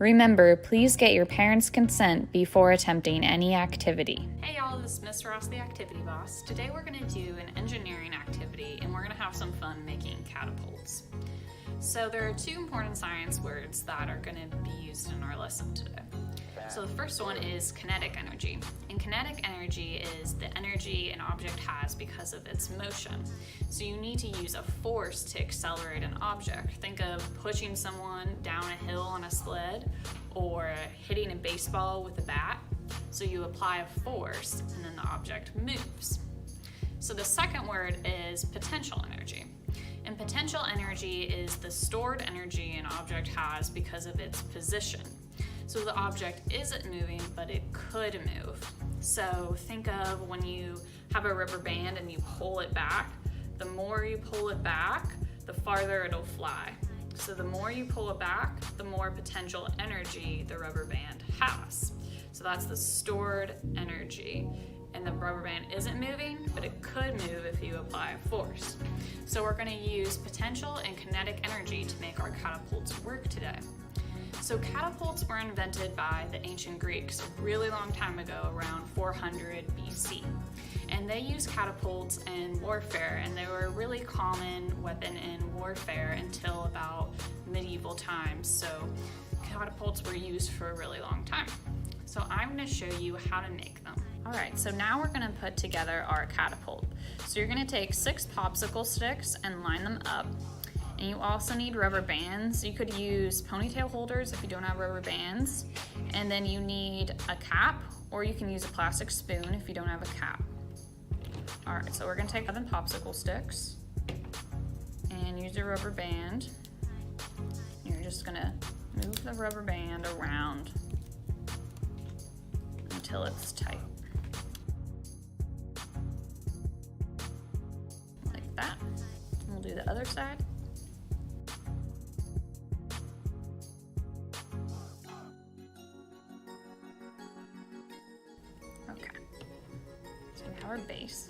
Remember, please get your parents' consent before attempting any activity. Hey y'all, this is Miss Ross, the Activity Boss. Today we're going to do an engineering activity and we're going to have some fun making catapults. So there are two important science words that are going to be used in our lesson today. So the first one is kinetic energy. And kinetic energy is the energy an object has because of its motion. So you need to use a force to accelerate an object. Think of pushing someone down a hill on a sled or hitting a baseball with a bat. So you apply a force and then the object moves. So the second word is potential energy. And potential energy is the stored energy an object has because of its position. So the object isn't moving, but it could move. So think of when you have a rubber band and you pull it back. The more you pull it back, the farther it'll fly. So the more you pull it back, the more potential energy the rubber band has. So that's the stored energy. And the rubber band isn't moving, but it could move if you apply a force. So we're going to use potential and kinetic energy to make our catapults work today. So catapults were invented by the ancient Greeks a really long time ago, around 400 BC. And they used catapults in warfare, and they were a really common weapon in warfare until about medieval times. So catapults were used for a really long time. So I'm going to show you how to make them. All right, so now we're going to put together our catapult. So you're going to take 6 popsicle sticks and line them up. And you also need rubber bands. You could use ponytail holders if you don't have rubber bands. And then you need a cap, or you can use a plastic spoon if you don't have a cap. All right, so we're going to take 7 popsicle sticks and use a rubber band. You're just going to move the rubber band around until it's tight. Like that. And we'll do the other side. Okay. So we have our base.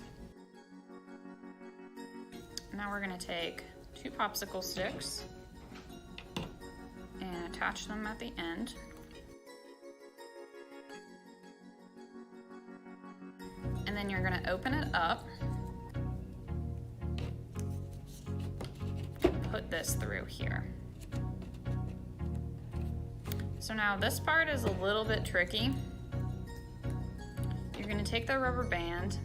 Now we're going to take 2 popsicle sticks and attach them at the end. And then you're going to open it up, put this through here. So now this part is a little bit tricky. You're going to take the rubber band,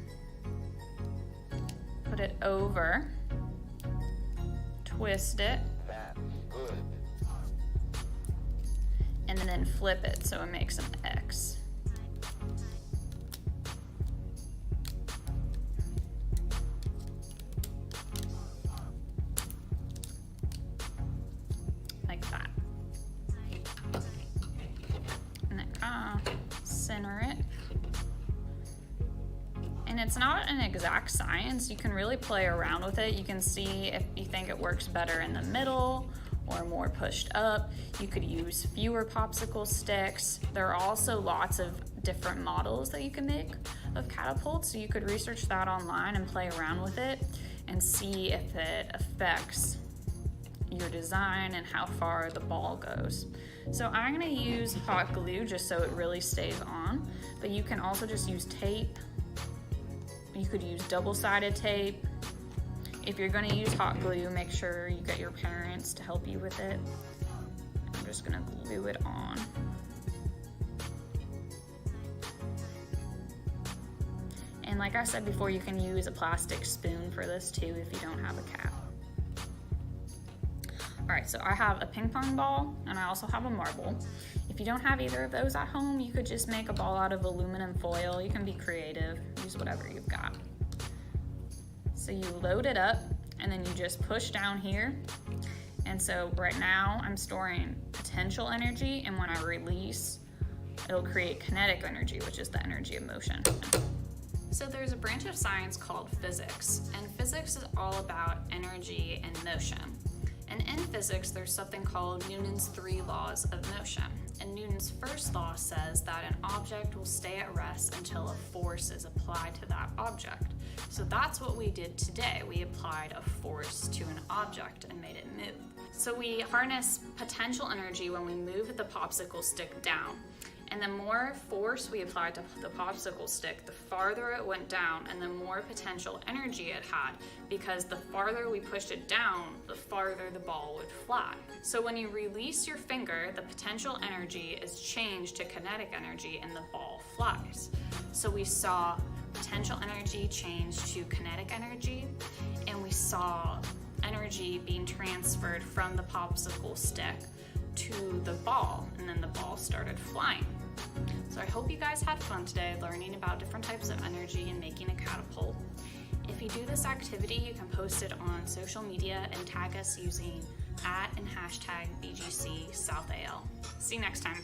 put it over, twist it, and then flip it so it makes an X. Like that. And then center it. And it's not an exact science. You can really play around with it. You can see if you think it works better in the middle or more pushed up. You could use fewer popsicle sticks. There are also lots of different models that you can make of catapults. So you could research that online and play around with it and see if it affects your design and how far the ball goes. So I'm gonna use hot glue just so it really stays on, but you can also just use tape. You could use double-sided tape. If you're gonna use hot glue, make sure you get your parents to help you with it. I'm just gonna glue it on. And like I said before, you can use a plastic spoon for this too if you don't have a cap. All right, so I have a ping pong ball and I also have a marble. If you don't have either of those at home, you could just make a ball out of aluminum foil. You can be creative, use whatever you've got. So you load it up and then you just push down here. And so right now I'm storing potential energy, and when I release, it'll create kinetic energy, which is the energy of motion. So there's a branch of science called physics, and physics is all about energy and motion. And in physics, there's something called Newton's 3 laws of motion. And Newton's first law says that an object will stay at rest until a force is applied to that object. So that's what we did today. We applied a force to an object and made it move. So we harness potential energy when we move the popsicle stick down. And the more force we applied to the popsicle stick, the farther it went down and the more potential energy it had, because the farther we pushed it down, the farther the ball would fly. So when you release your finger, the potential energy is changed to kinetic energy and the ball flies. So we saw potential energy change to kinetic energy, and we saw energy being transferred from the popsicle stick to the ball, and then the ball started flying. So I hope you guys had fun today learning about different types of energy and making a catapult. If you do this activity, you can post it on social media and tag us using @ and # BGCSouthAL. See you next time.